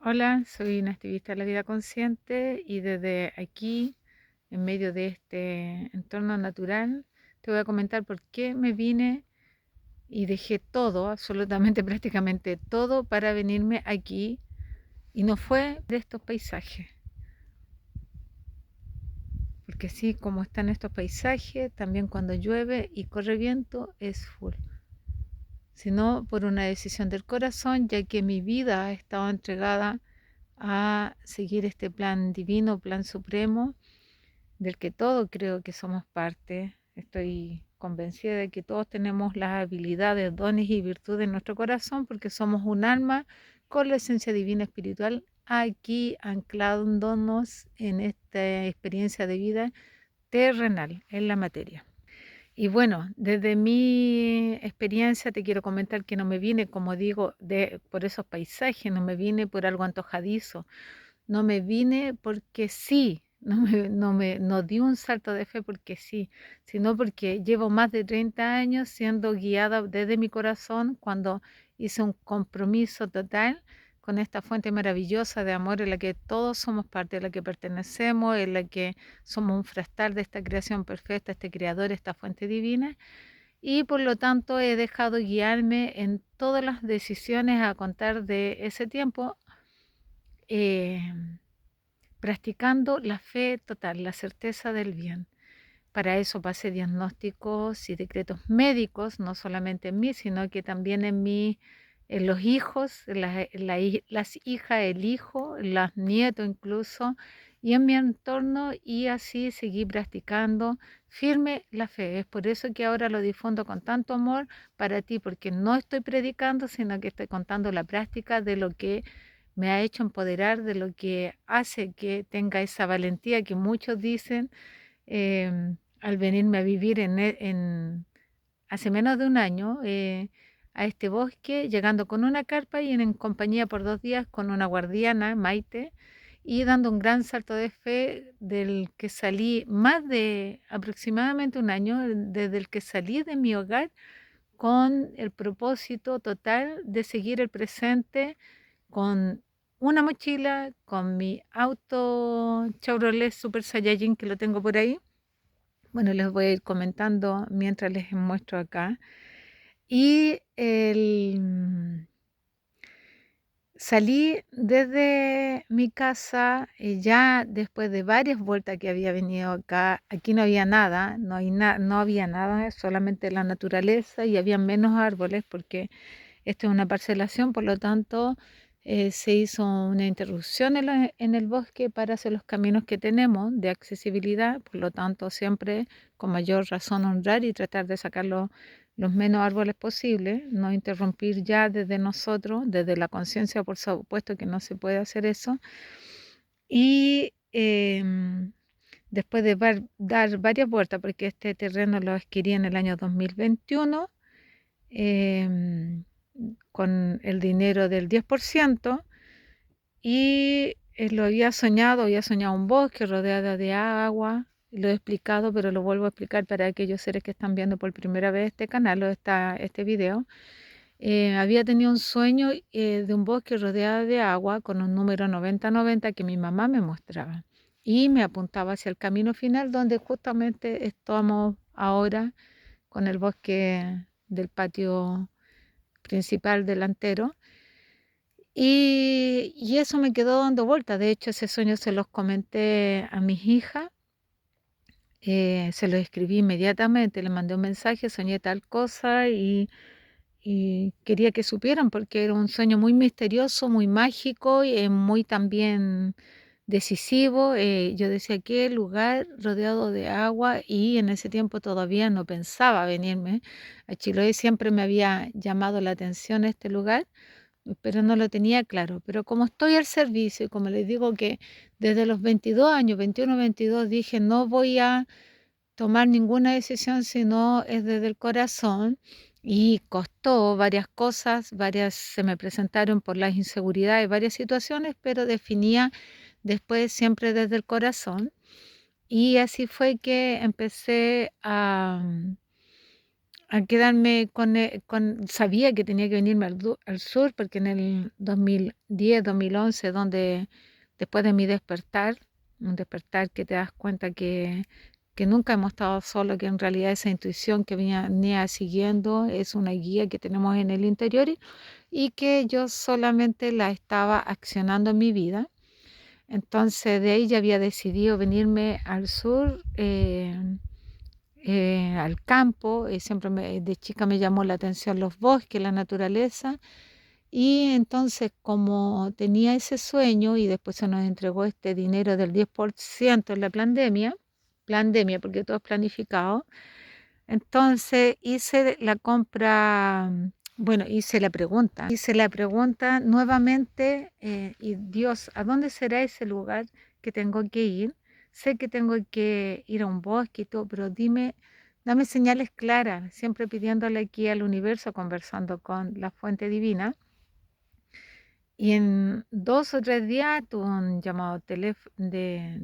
Hola, soy una activista de la vida consciente y desde aquí, en medio de este entorno natural, te voy a comentar por qué me vine y dejé todo, absolutamente prácticamente todo, para venirme aquí y no fue de estos paisajes. Porque sí, como están estos paisajes, también cuando llueve y corre viento es full. Sino por una decisión del corazón, ya que mi vida ha estado entregada a seguir este plan divino, plan supremo, del que todos creo que somos parte. Estoy convencida de que todos tenemos las habilidades, dones y virtudes en nuestro corazón porque somos un alma con la esencia divina espiritual aquí anclándonos en esta experiencia de vida terrenal, en la materia. Y bueno, desde mi experiencia te quiero comentar que no me vine, como digo, por esos paisajes, no me vine por algo antojadizo, no me vine porque sí, no di un salto de fe porque sí, sino porque llevo más de 30 años siendo guiada desde mi corazón cuando hice un compromiso total con esta fuente maravillosa de amor en la que todos somos parte, en la que pertenecemos, en la que somos un fractal de esta creación perfecta, este creador, esta fuente divina, y por lo tanto he dejado guiarme en todas las decisiones a contar de ese tiempo. eh, Practicando la fe total, la certeza del bien. Para eso pasé diagnósticos y decretos médicos, no solamente en mí, sino que también en los hijos, las hijas, el hijo, los nietos incluso, y en mi entorno, y así seguí practicando firme la fe. Es por eso que ahora lo difundo con tanto amor para ti, porque no estoy predicando, sino que estoy contando la práctica de lo que me ha hecho empoderar, de lo que hace que tenga esa valentía que muchos dicen al venirme a vivir hace menos de un año a este bosque, llegando con una carpa y en compañía por 2 días con una guardiana, Maite, y dando un gran salto de fe del que salí más de aproximadamente un año, desde el que salí de mi hogar con el propósito total de seguir el presente con una mochila, con mi auto Chevrolet Super Saiyajin que lo tengo por ahí. Bueno, les voy a ir comentando mientras les muestro acá. Y salí desde mi casa ya después de varias vueltas que había venido acá. Aquí no había nada, no había nada, solamente la naturaleza y había menos árboles porque esto es una parcelación, por lo tanto se hizo una interrupción en el bosque para hacer los caminos que tenemos de accesibilidad, por lo tanto siempre con mayor razón honrar y tratar de sacar los menos árboles posibles, no interrumpir ya desde nosotros, desde la conciencia, por supuesto que no se puede hacer eso. Y después de dar varias vueltas, porque este terreno lo adquirí en el año 2021, em, con el dinero del 10%, y había soñado un bosque rodeado de agua, lo he explicado, pero lo vuelvo a explicar para aquellos seres que están viendo por primera vez este canal o este video. Había tenido un sueño de un bosque rodeado de agua con un número 9090 que mi mamá me mostraba y me apuntaba hacia el camino final donde justamente estamos ahora con el bosque del patio principal delantero. Y eso me quedó dando vueltas. De hecho, ese sueño se los comenté a mis hijas, se los escribí inmediatamente, le mandé un mensaje, soñé tal cosa y quería que supieran porque era un sueño muy misterioso, muy mágico y muy también decisivo. Yo decía, qué lugar rodeado de agua y en ese tiempo todavía no pensaba venirme a Chiloé, siempre me había llamado la atención este lugar pero no lo tenía claro. Pero como estoy al servicio y como les digo que desde los 22 años, 21, 22, dije no voy a tomar ninguna decisión si no es desde el corazón y costó varias cosas, varias se me presentaron por las inseguridades, varias situaciones, pero definía después siempre desde el corazón. Y así fue que empecé a quedarme sabía que tenía que venirme al sur, porque en el 2010, 2011, donde después de mi despertar, un despertar que te das cuenta que nunca hemos estado solos, que en realidad esa intuición que venía siguiendo es una guía que tenemos en el interior y que yo solamente la estaba accionando en mi vida. Entonces de ahí ya había decidido venirme al sur, al campo. Siempre de chica me llamó la atención los bosques, la naturaleza. Y entonces, como tenía ese sueño y después se nos entregó este dinero del 10% en la pandemia, porque todo es planificado, entonces hice la compra, bueno, hice la pregunta nuevamente, y Dios, ¿a dónde será ese lugar que tengo que ir? Sé que tengo que ir a un bosque y todo, pero dame señales claras, siempre pidiéndole aquí al universo, conversando con la fuente divina. Y en 2 o 3 días tuve un llamado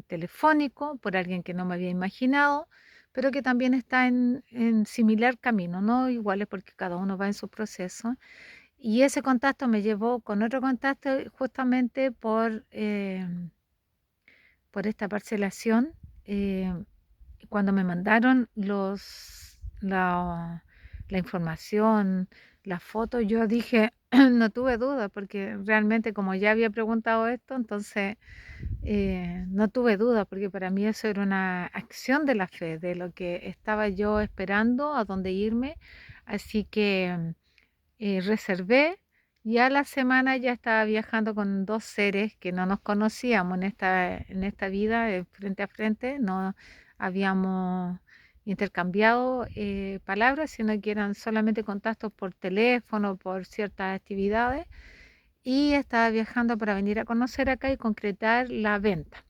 telefónico por alguien que no me había imaginado, pero que también está en similar camino, no iguales porque cada uno va en su proceso. Y ese contacto me llevó con otro contacto justamente por esta parcelación. eh, Cuando me mandaron la información, las fotos, yo dije, no tuve duda, porque realmente como ya había preguntado esto, entonces no tuve duda, porque para mí eso era una acción de la fe, de lo que estaba yo esperando, a dónde irme. Así que reservé. Y a la semana ya estaba viajando con 2 seres que no nos conocíamos en esta vida, frente a frente, no habíamos intercambiado palabras, sino que eran solamente contactos por teléfono, por ciertas actividades, y estaba viajando para venir a conocer acá y concretar la venta.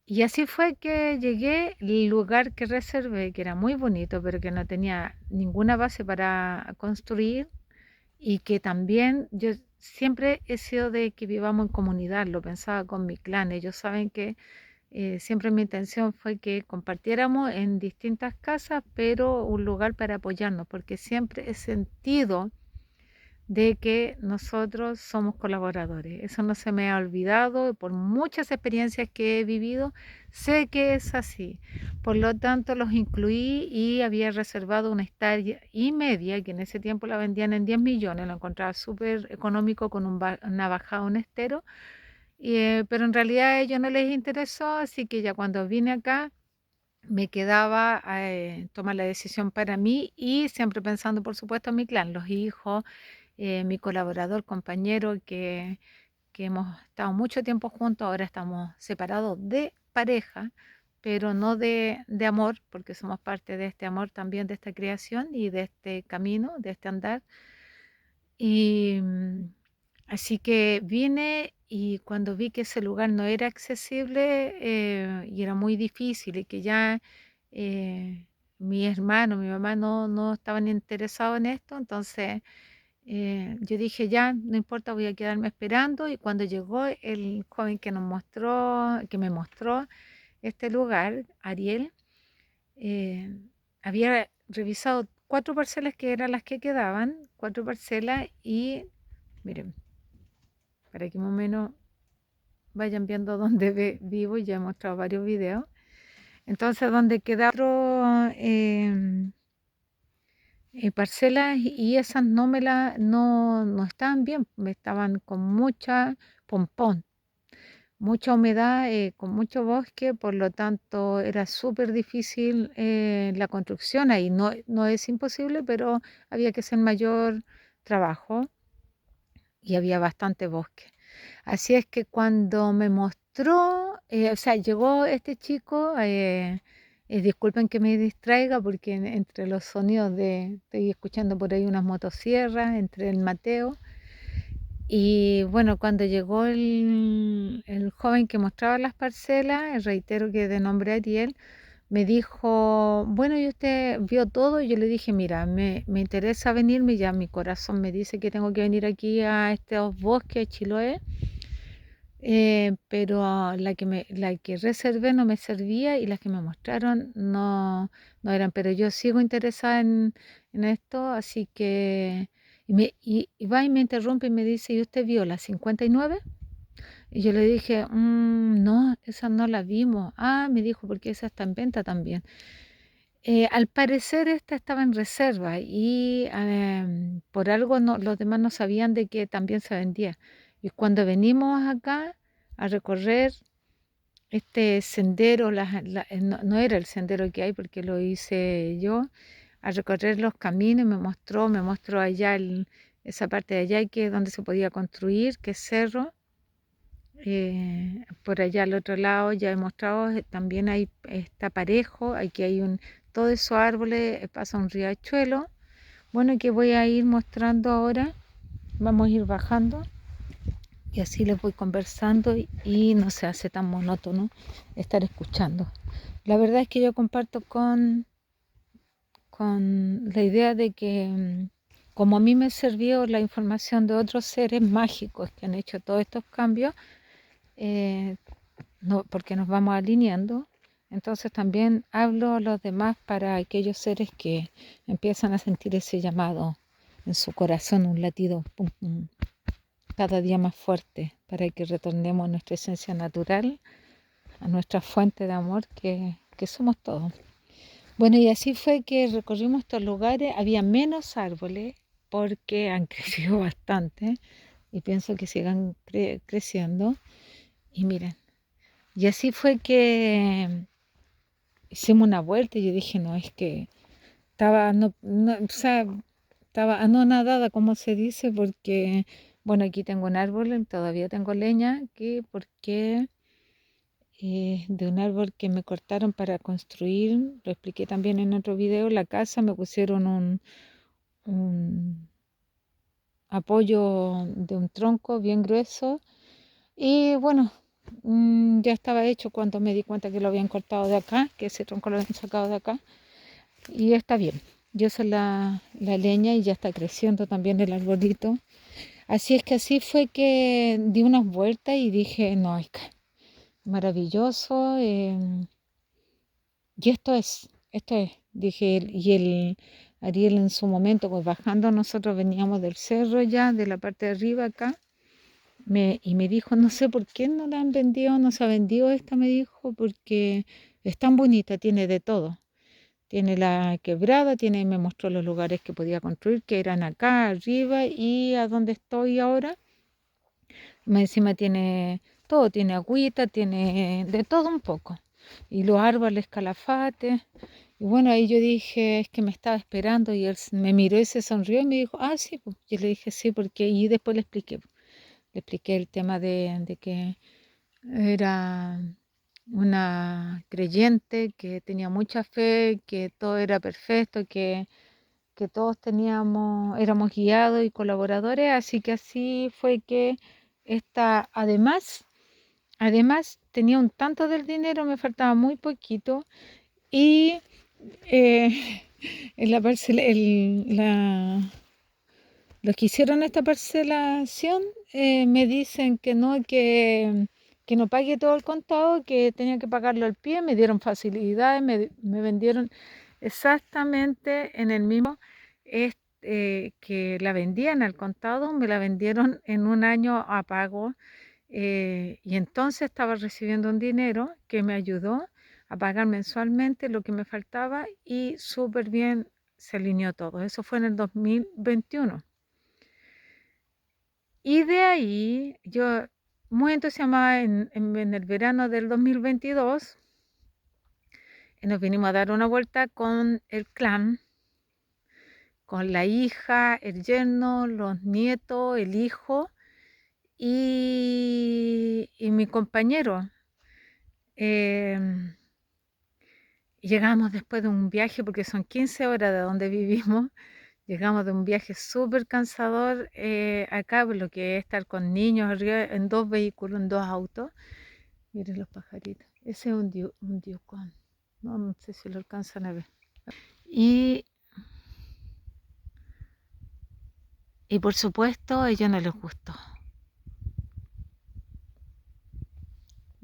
Y así fue que llegué al lugar que reservé, que era muy bonito, pero que no tenía ninguna base para construir, y que también yo siempre he sido de que vivamos en comunidad, lo pensaba con mi clan. Ellos saben que siempre mi intención fue que compartiéramos en distintas casas, pero un lugar para apoyarnos, porque siempre he sentido de que nosotros somos colaboradores. Eso no se me ha olvidado, por muchas experiencias que he vivido, sé que es así. Por lo tanto, los incluí y había reservado una hectárea y media, que en ese tiempo la vendían en 10 millones, lo encontraba súper económico con una bajada, un estero, pero en realidad a ellos no les interesó, así que ya cuando vine acá me quedaba tomar la decisión para mí, y siempre pensando, por supuesto, en mi clan, los hijos, mi colaborador, compañero, que hemos estado mucho tiempo juntos. Ahora estamos separados de pareja, pero no de amor, porque somos parte de este amor también, de esta creación y de este camino, de este andar. Y así que vine, y cuando vi que ese lugar no era accesible, y era muy difícil, y que ya mi hermano, mi mamá no estaban interesados en esto, entonces yo dije, ya, no importa, voy a quedarme esperando. Y cuando llegó el joven que me mostró este lugar, Ariel, eh, había revisado 4 parcelas que eran las que quedaban, 4 parcelas, y miren, para que más o menos vayan viendo dónde vivo, ya he mostrado varios videos. Entonces, donde quedaban parcelas, y esas no estaban bien, me estaban con mucha pompón, mucha humedad, con mucho bosque. Por lo tanto era súper difícil la construcción ahí. No es imposible, pero había que hacer mayor trabajo, y había bastante bosque. Así es que cuando me mostró, o sea, llegó este chico, disculpen que me distraiga, porque entre los sonidos estoy escuchando por ahí unas motosierras, entre el Mateo. Y bueno, cuando llegó el joven que mostraba las parcelas, reitero que de nombre Ariel, me dijo, bueno, ¿y usted vio todo? Y yo le dije, mira, me interesa venirme, ya mi corazón me dice que tengo que venir aquí a estos bosques, Chiloé, pero la que reservé no me servía y las que me mostraron no eran, pero yo sigo interesada en esto, así que y va y me interrumpe y me dice, ¿y usted vio la 59? Y yo le dije, no, esa no la vimos. Ah, me dijo, porque esa está en venta también. Al parecer esta estaba en reserva y por algo los demás no sabían de que también se vendía. Y cuando venimos acá a recorrer este sendero, no era el sendero que hay porque lo hice yo, a recorrer los caminos, me mostró allá esa parte de allá que es donde se podía construir, que es cerro. Por allá al otro lado ya he mostrado, también está parejo, aquí hay todos esos árboles, pasa un riachuelo. Bueno, que voy a ir mostrando ahora, vamos a ir bajando y así les voy conversando y no se hace tan monótono estar escuchando. La verdad es que yo comparto con la idea de que como a mí me sirvió la información de otros seres mágicos que han hecho todos estos cambios, eh, no, porque nos vamos alineando. Entonces también hablo a los demás para aquellos seres que empiezan a sentir ese llamado en su corazón, un latido pum, pum, cada día más fuerte, para que retornemos a nuestra esencia natural, a nuestra fuente de amor que somos todos. Bueno, y así fue que recorrimos estos lugares, había menos árboles porque han crecido bastante y pienso que sigan creciendo. Y miren, y así fue que hicimos una vuelta y yo dije, no, es que estaba, o sea, estaba anonadada, como se dice, porque, bueno, aquí tengo un árbol, todavía tengo leña, que porque de un árbol que me cortaron para construir, lo expliqué también en otro video, la casa, me pusieron un apoyo de un tronco bien grueso y bueno, ya estaba hecho cuando me di cuenta que lo habían cortado de acá, que ese tronco lo habían sacado de acá. Y está bien. Yo soy la leña y ya está creciendo también el arbolito. Así es que así fue que di unas vueltas y dije, no, es que maravilloso. Y esto es, dije, y el Ariel en su momento, pues bajando, nosotros veníamos del cerro ya, de la parte de arriba acá, y me dijo, no sé por qué no la han vendido, no se ha vendido esta, me dijo, porque es tan bonita, tiene de todo. Tiene la quebrada, me mostró los lugares que podía construir, que eran acá arriba y a donde estoy ahora. Más encima tiene todo, tiene agüita, tiene de todo un poco. Y los árboles calafates. Y bueno, ahí yo dije, es que me estaba esperando y él me miró y se sonrió y me dijo, ah, sí, pues. Yo le dije, sí, porque, y después le expliqué el tema de que era una creyente que tenía mucha fe, que todo era perfecto, que todos éramos guiados y colaboradores, así que así fue que esta, además tenía un tanto del dinero, me faltaba muy poquito, y eh, en la parcela, los que hicieron esta parcelación me dicen que no pague todo el contado, que tenía que pagarlo al pie, me dieron facilidades, me vendieron exactamente en el mismo que la vendían al contado, me la vendieron en un año a pago y entonces estaba recibiendo un dinero que me ayudó a pagar mensualmente lo que me faltaba y súper bien se alineó todo. Eso fue en el 2021. Y de ahí yo muy entusiasmada en el verano del 2022 nos vinimos a dar una vuelta con el clan, con la hija, el yerno, los nietos, el hijo y mi compañero. Em, Llegamos después de un viaje, porque son 15 horas de donde vivimos, llegamos de un viaje súper cansador acá, por lo que es estar con niños arriba, en dos vehículos, en dos autos. Miren los pajaritos. Ese es un diucón. No, no sé si lo alcanzan a ver. Y, y por supuesto, a ellos no les gustó.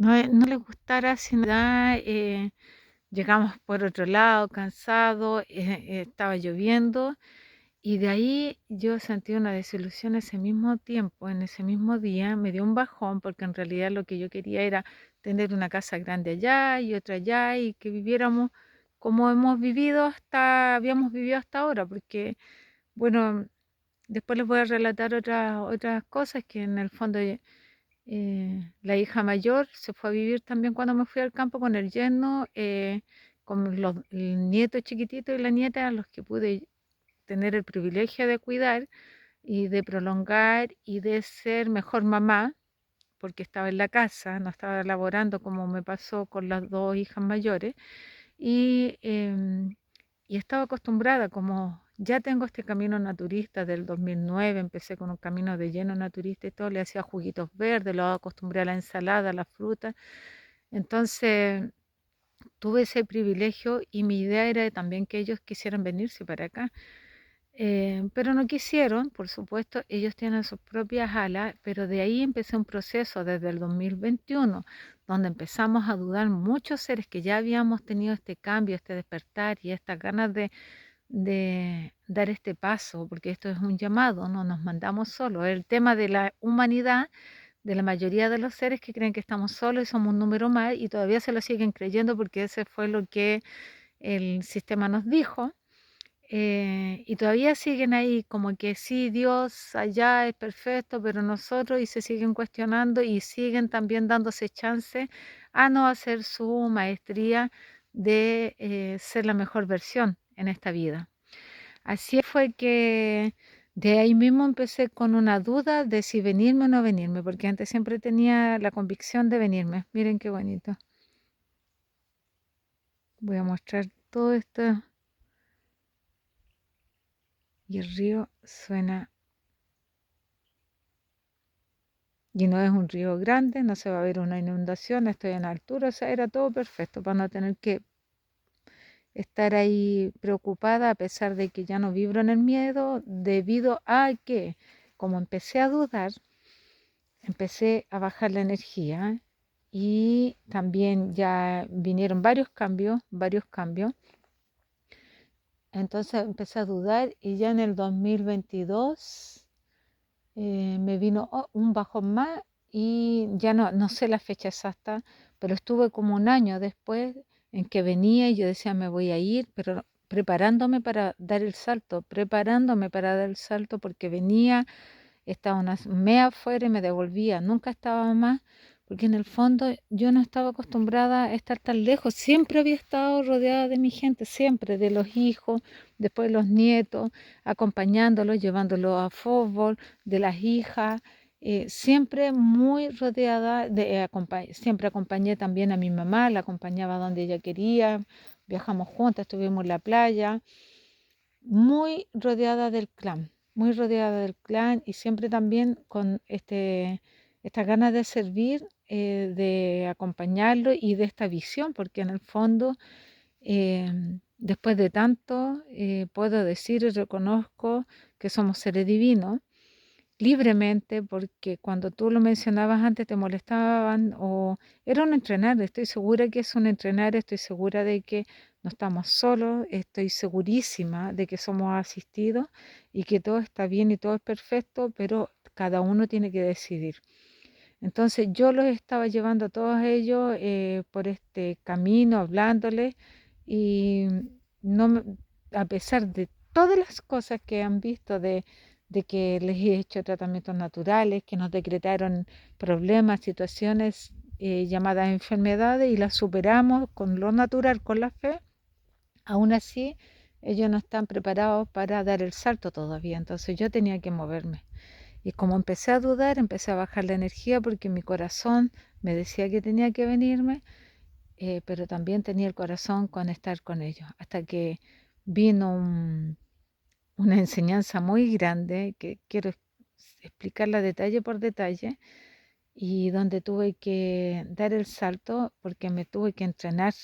no les gustara si nada. Llegamos por otro lado, cansados, estaba lloviendo y de ahí yo sentí una desilusión ese mismo tiempo, en ese mismo día, me dio un bajón porque en realidad lo que yo quería era tener una casa grande allá y otra allá y que viviéramos como habíamos vivido hasta ahora, porque bueno, después les voy a relatar otras cosas que en el fondo la hija mayor se fue a vivir también cuando me fui al campo con el yerno, con el nieto chiquitito y la nieta a los que pude tener el privilegio de cuidar y de prolongar y de ser mejor mamá, porque estaba en la casa, no estaba laborando como me pasó con las dos hijas mayores. Y, y estaba acostumbrada, como ya tengo este camino naturista del 2009, empecé con un camino de lleno naturista y todo, le hacía juguitos verdes, lo acostumbré a la ensalada, a la fruta. Entonces tuve ese privilegio y mi idea era también que ellos quisieran venirse para acá. Pero no quisieron, por supuesto, ellos tienen sus propias alas, pero de ahí empecé un proceso desde el 2021, donde empezamos a dudar muchos seres que ya habíamos tenido este cambio, este despertar y estas ganas de dar este paso, porque esto es un llamado, no nos mandamos solos. El tema de la humanidad, de la mayoría de los seres que creen que estamos solos y somos un número más y todavía se lo siguen creyendo porque ese fue lo que el sistema nos dijo. Y todavía siguen ahí como que sí, Dios allá es perfecto, pero nosotros y se siguen cuestionando y siguen también dándose chance a no hacer su maestría de ser la mejor versión en esta vida. Así fue que de ahí mismo empecé con una duda de si venirme o no venirme, porque antes siempre tenía la convicción de venirme. Miren qué bonito. Voy a mostrar todo esto y el río suena. Y no es un río grande, no se va a ver una inundación, estoy en altura, o sea, era todo perfecto para no tener que estar ahí preocupada a pesar de que ya no vibro en el miedo, debido a que como empecé a dudar, empecé a bajar la energía y también ya vinieron varios cambios, varios cambios. Entonces empecé a dudar y ya en el 2022 me vino un bajón más y ya no sé la fecha exacta, pero estuve como un año después en que venía y yo decía me voy a ir, pero preparándome para dar el salto, preparándome para dar el salto porque venía, estaba un mes afuera y me devolvía, nunca estaba más, porque en el fondo yo no estaba acostumbrada a estar tan lejos, siempre había estado rodeada de mi gente, siempre, de los hijos, después los nietos, acompañándolos, llevándolos a fútbol, de las hijas, siempre muy rodeada, siempre acompañé también a mi mamá, la acompañaba donde ella quería, viajamos juntas, estuvimos en la playa, muy rodeada del clan, muy rodeada del clan y siempre también con esta ganas de servir, de acompañarlo y de esta visión, porque en el fondo, después de tanto, puedo decir y reconozco que somos seres divinos libremente, porque cuando tú lo mencionabas antes te molestaban o era un entrenar, estoy segura que es un entrenar, estoy segura de que no estamos solos, estoy segurísima de que somos asistidos y que todo está bien y todo es perfecto, pero cada uno tiene que decidir. Entonces yo los estaba llevando a todos ellos por este camino, hablándoles y no, a pesar de todas las cosas que han visto de que les he hecho tratamientos naturales, que nos decretaron problemas, situaciones llamadas enfermedades y las superamos con lo natural, con la fe, aún así ellos no están preparados para dar el salto todavía, entonces yo tenía que moverme. Y como empecé a dudar, empecé a bajar la energía porque mi corazón me decía que tenía que venirme, pero también tenía el corazón con estar con ellos, hasta que vino una enseñanza muy grande que quiero explicarla detalle por detalle y donde tuve que dar el salto porque me tuve que entrenar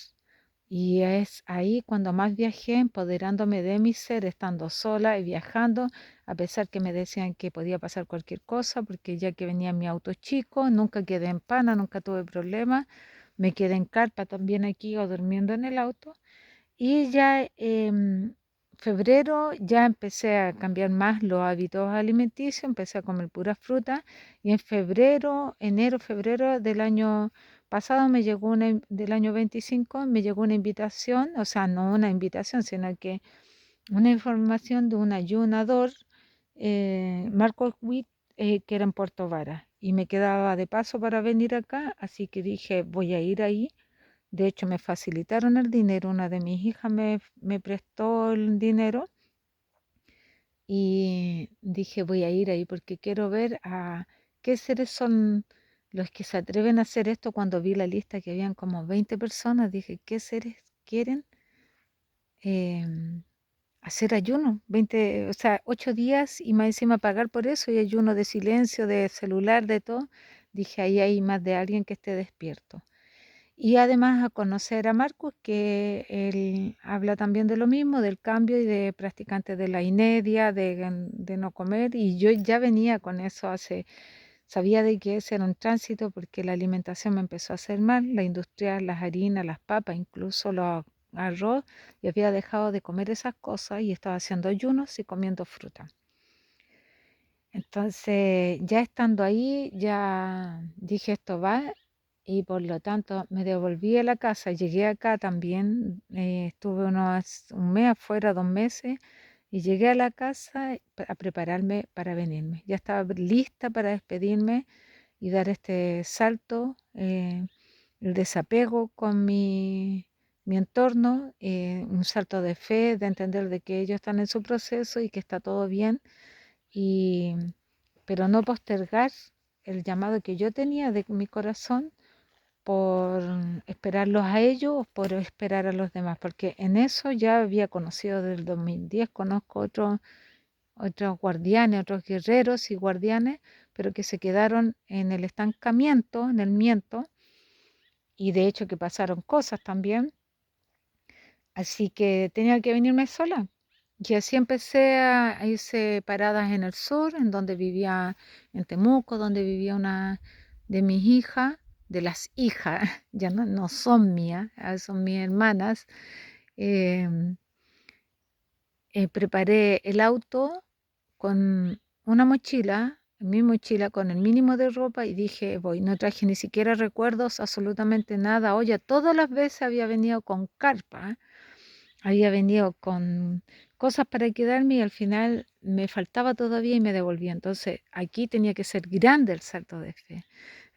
Y es ahí cuando más viajé, empoderándome de mi ser, estando sola y viajando, a pesar que me decían que podía pasar cualquier cosa, porque ya que venía en mi auto chico, nunca quedé en pana, nunca tuve problemas. Me quedé en carpa también aquí o durmiendo en el auto. Y ya en febrero ya empecé a cambiar más los hábitos alimenticios, empecé a comer pura fruta y en febrero, enero, febrero del año pasado me llegó del año 25 me llegó una invitación, o sea, no una invitación, sino que una información de un ayunador, Marcos Witt, que era en Puerto Vara y me quedaba de paso para venir acá, así que dije, voy a ir ahí. De hecho, me facilitaron el dinero, una de mis hijas me prestó el dinero y dije, voy a ir ahí porque quiero ver a qué seres son los que se atreven a hacer esto. Cuando vi la lista que habían como 20 personas, dije, ¿qué seres quieren em, hacer ayuno? 20, o sea, 8 días y más encima pagar por eso y ayuno de silencio, de celular, de todo. Dije, ahí hay más de alguien que esté despierto. Y además a conocer a Marcos, que él habla también de lo mismo, del cambio y de practicantes de la inedia, de no comer. Y yo ya venía con eso sabía de que ese era un tránsito porque la alimentación me empezó a hacer mal, la industria, las harinas, las papas, incluso los arroz, y había dejado de comer esas cosas y estaba haciendo ayunos y comiendo fruta. Entonces, ya estando ahí, ya dije esto va y por lo tanto me devolví a la casa. Llegué acá también, estuve un mes afuera, 2 meses, y llegué a la casa a prepararme para venirme. Ya estaba lista para despedirme y dar este salto, el desapego con mi entorno, un salto de fe, de entender de que ellos están en su proceso y que está todo bien y, pero no postergar el llamado que yo tenía de mi corazón por esperarlos a ellos o por esperar a los demás, porque en eso ya había conocido desde el 2010, conozco otros guardianes, otros guerreros y guardianes, pero que se quedaron en el estancamiento, en el miento, y de hecho que pasaron cosas también, así que tenía que venirme sola. Y así empecé a irse paradas en el sur, en donde vivía, en Temuco, donde vivía una de mis hijas, de las hijas, ya no son mías, son mis hermanas. em, Preparé el auto con una mochila, mi mochila con el mínimo de ropa y dije, voy, no traje ni siquiera recuerdos, absolutamente nada. Oye, todas las veces había venido con carpa, había venido con cosas para quedarme y al final me faltaba todavía y me devolví. Entonces aquí tenía que ser grande el salto de fe.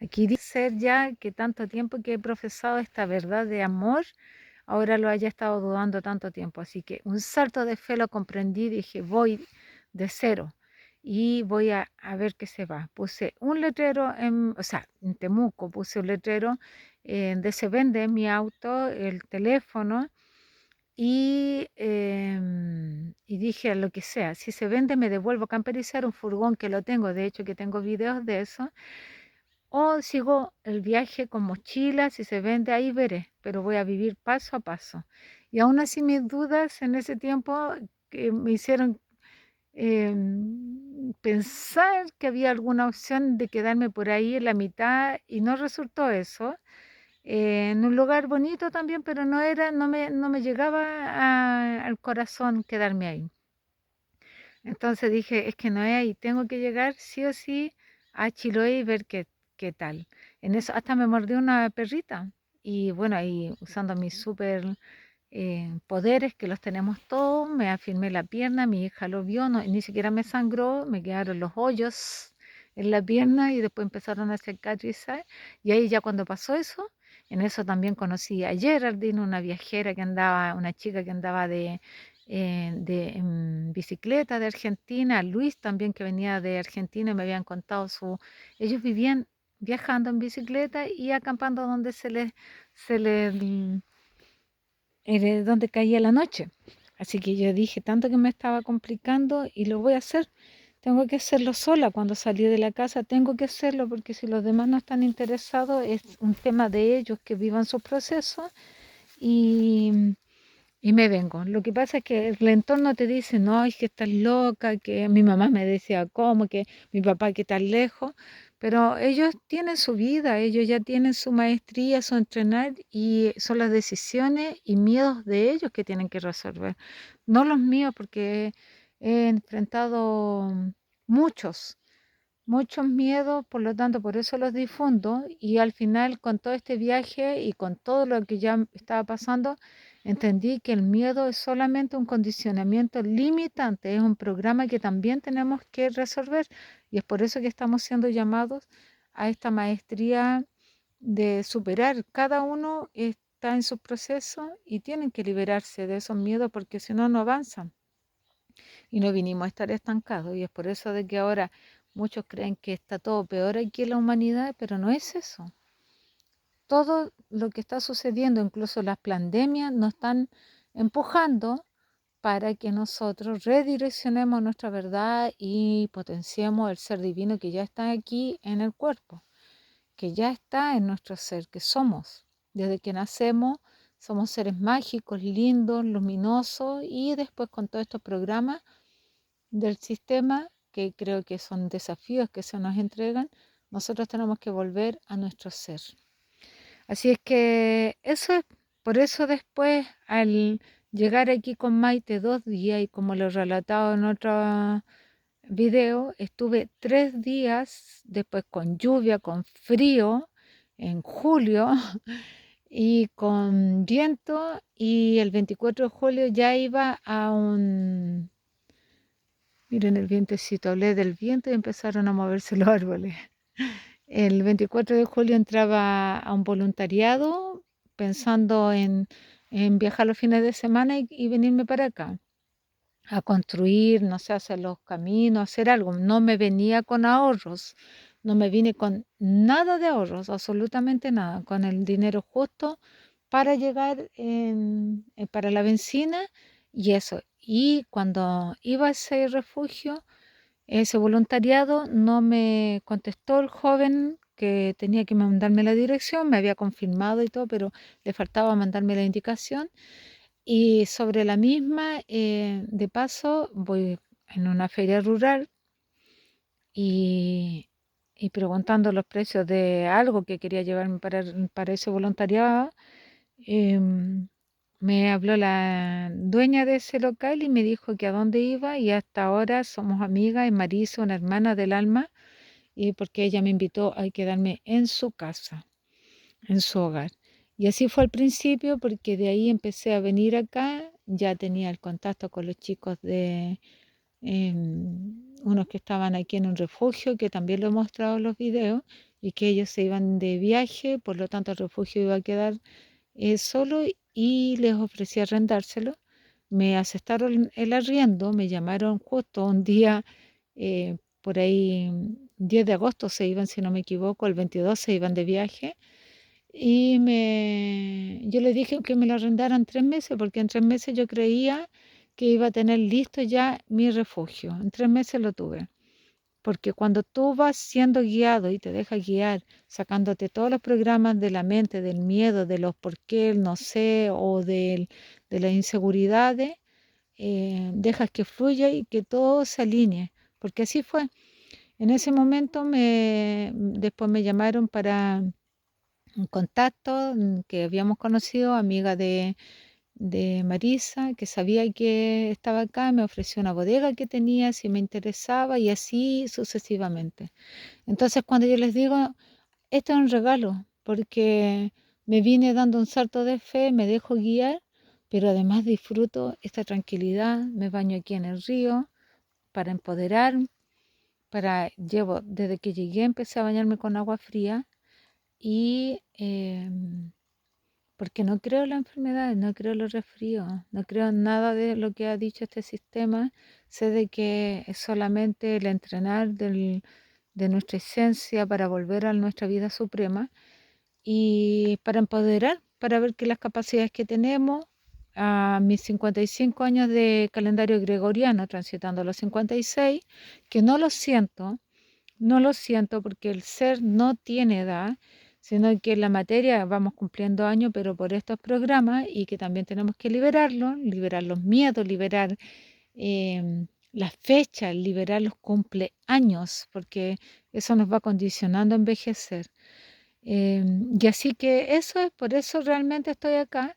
Aquí dice ser ya que tanto tiempo que he profesado esta verdad de amor, ahora lo haya estado dudando tanto tiempo. Así que un salto de fe lo comprendí, dije, voy de cero y voy a ver qué se va. Puse un letrero, o sea, en Temuco puse un letrero de se vende mi auto, el teléfono y dije lo que sea, si se vende me devuelvo a camperizar un furgón que lo tengo, de hecho que tengo videos de eso, o sigo el viaje con mochila, si se vende ahí veré, pero voy a vivir paso a paso. Y aún así mis dudas en ese tiempo que me hicieron pensar que había alguna opción de quedarme por ahí en la mitad y no resultó eso. En un lugar bonito también, pero no me llegaba al corazón quedarme ahí. Entonces dije, es que no es ahí, tengo que llegar sí o sí a Chiloé y ver qué tal. En eso hasta me mordió una perrita. Y bueno, ahí usando mis super poderes, que los tenemos todos, me afirmé la pierna, mi hija lo vio, ni siquiera me sangró, me quedaron los hoyos en la pierna y después empezaron a cicatrizar. Y ahí ya cuando pasó eso, en eso también conocí a Geraldine, una viajera que andaba, una chica que andaba en bicicleta de Argentina, a Luis también que venía de Argentina y me habían contado ellos vivían viajando en bicicleta y acampando donde donde caía la noche. Así que yo dije, tanto que me estaba complicando y lo voy a hacer. Tengo que hacerlo sola. Cuando salí de la casa tengo que hacerlo porque si los demás no están interesados es un tema de ellos que vivan sus procesos y, y me vengo. Lo que pasa es que el entorno te dice, no, es que estás loca, que mi mamá me decía, ¿cómo? Que mi papá que tan lejos. Pero ellos tienen su vida, ellos ya tienen su maestría, su entrenar y son las decisiones y miedos de ellos que tienen que resolver, no los míos, porque he enfrentado muchos, muchos miedos, por lo tanto, por eso los difundo y al final con todo este viaje y con todo lo que ya estaba pasando, entendí que el miedo es solamente un condicionamiento limitante, es un programa que también tenemos que resolver y es por eso que estamos siendo llamados a esta maestría de superar. Cada uno está en su proceso y tienen que liberarse de esos miedos porque si no, no avanzan y no vinimos a estar estancados. Y es por eso de que ahora muchos creen que está todo peor aquí en la humanidad, pero no es eso. Todo lo que está sucediendo, incluso las pandemias, nos están empujando para que nosotros redireccionemos nuestra verdad y potenciemos el ser divino que ya está aquí en el cuerpo, que ya está en nuestro ser, que somos. Desde que nacemos somos seres mágicos, lindos, luminosos y después con todos estos programas del sistema, que creo que son desafíos que se nos entregan, nosotros tenemos que volver a nuestro ser. Así es que eso es, por eso después al llegar aquí con Maite 2 días y como lo he relatado en otro video, estuve 3 días después con lluvia, con frío, en julio y con viento y el 24 de julio ya iba a un. Miren el vientecito, hablé del viento y empezaron a moverse los árboles. El 24 de julio entraba a un voluntariado pensando en viajar los fines de semana y venirme para acá, a construir, no sé, hacer los caminos, hacer algo. No me venía con ahorros, no me vine con nada de ahorros, absolutamente nada, con el dinero justo para llegar para la benzina y eso. Y cuando iba a ese refugio, ese voluntariado, no me contestó el joven que tenía que mandarme la dirección, me había confirmado y todo, pero le faltaba mandarme la indicación. Y sobre la misma, de paso, voy en una feria rural y, y preguntando los precios de algo que quería llevarme para ese voluntariado. em, Me habló la dueña de ese local y me dijo que a dónde iba y hasta ahora somos amigas, es Marisa, una hermana del alma, y porque ella me invitó a quedarme en su casa, en su hogar. Y así fue al principio porque de ahí empecé a venir acá, ya tenía el contacto con los chicos de unos que estaban aquí en un refugio, que también lo he mostrado en los videos, y que ellos se iban de viaje, por lo tanto el refugio iba a quedar solo y les ofrecí arrendárselo. Me aceptaron el arriendo, me llamaron justo un día, por ahí, 10 de agosto se iban, si no me equivoco, el 22 se iban de viaje. Y yo le dije que me lo arrendaran 3 meses, porque en 3 meses yo creía que iba a tener listo ya mi refugio. En 3 meses lo tuve. Porque cuando tú vas siendo guiado y te dejas guiar, sacándote todos los programas de la mente, del miedo, de los por qué, el no sé, o de las inseguridades, dejas que fluya y que todo se alinee. Porque así fue. En ese momento después me llamaron para un contacto que habíamos conocido, amiga de Marisa, que sabía que estaba acá, me ofreció una bodega que tenía, si me interesaba, y así sucesivamente. Entonces, cuando yo les digo, esto es un regalo, porque me vine dando un salto de fe, me dejo guiar, pero además disfruto esta tranquilidad, me baño aquí en el río para empoderar, desde que llegué empecé a bañarme con agua fría y porque no creo en la enfermedad, no creo en los resfríos, no creo en nada de lo que ha dicho este sistema. Sé de que es solamente el entrenar de nuestra esencia para volver a nuestra vida suprema y para empoderar, para ver que las capacidades que tenemos a mis 55 años de calendario gregoriano, transitando los 56, que no lo siento, no lo siento porque el ser no tiene edad, sino que la materia vamos cumpliendo años, pero por estos programas y que también tenemos que liberarlos, liberar los miedos, liberar las fechas, liberar los cumpleaños, porque eso nos va condicionando a envejecer. Y así que eso es, por eso realmente estoy acá.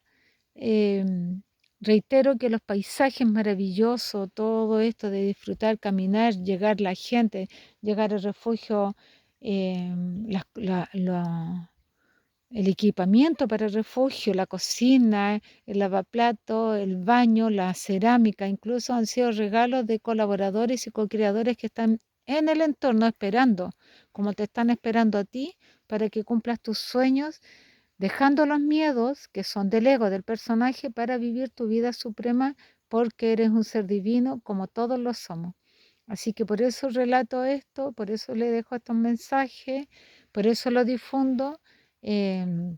Em, Reitero que los paisajes maravillosos, todo esto de disfrutar, caminar, llegar la gente, llegar al refugio, el equipamiento para el refugio, la cocina, el lavaplato, el baño, la cerámica, incluso han sido regalos de colaboradores y co-creadores que están en el entorno esperando, como te están esperando a ti, para que cumplas tus sueños, dejando los miedos que son del ego del personaje para vivir tu vida suprema porque eres un ser divino como todos lo somos. Así que por eso relato esto, por eso le dejo estos mensajes, por eso lo difundo. em,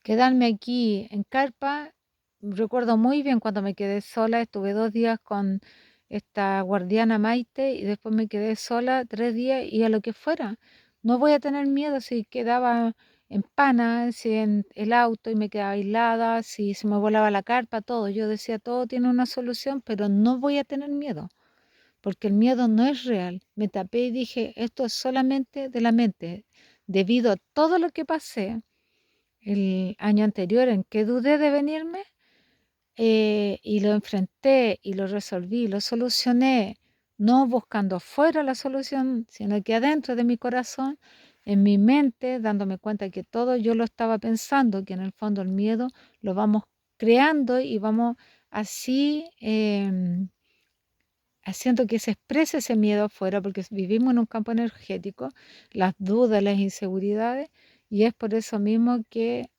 Quedarme aquí en carpa, recuerdo muy bien cuando me quedé sola, estuve 2 días con esta guardiana Maite y después me quedé sola 3 días y a lo que fuera. No voy a tener miedo si quedaba en pana, si en el auto y me quedaba aislada, si se me volaba la carpa, todo. Yo decía, todo tiene una solución, pero no voy a tener miedo porque el miedo no es real. Me tapé y dije, esto es solamente de la mente. Debido a todo lo que pasé el año anterior en que dudé de venirme, y lo enfrenté y lo resolví, lo solucioné, no buscando afuera la solución, sino que adentro de mi corazón, en mi mente, dándome cuenta que todo yo lo estaba pensando, que en el fondo el miedo lo vamos creando y vamos así haciendo que se exprese ese miedo afuera, porque vivimos en un campo energético, las dudas, las inseguridades, y es por eso mismo que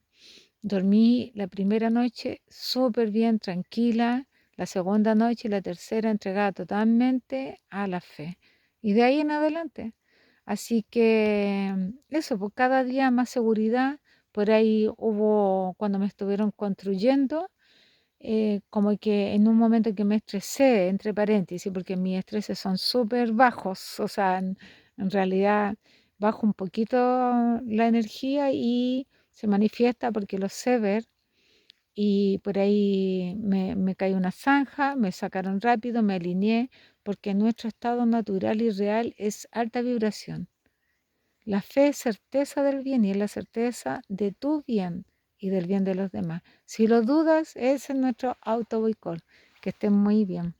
dormí la primera noche súper bien, tranquila, la segunda noche y la tercera entregada totalmente a la fe. Y de ahí en adelante. Así que eso, pues cada día más seguridad. Por ahí hubo, cuando me estuvieron construyendo, como que en un momento que me estresé, entre paréntesis, porque mis estreses son súper bajos, o sea, en realidad bajo un poquito la energía y se manifiesta porque lo sé ver y por ahí me cayó una zanja, me sacaron rápido, me alineé, porque nuestro estado natural y real es alta vibración. La fe es certeza del bien y es la certeza de tu bien y del bien de los demás. Si lo dudas, ese es nuestro auto boicot. Que estén muy bien.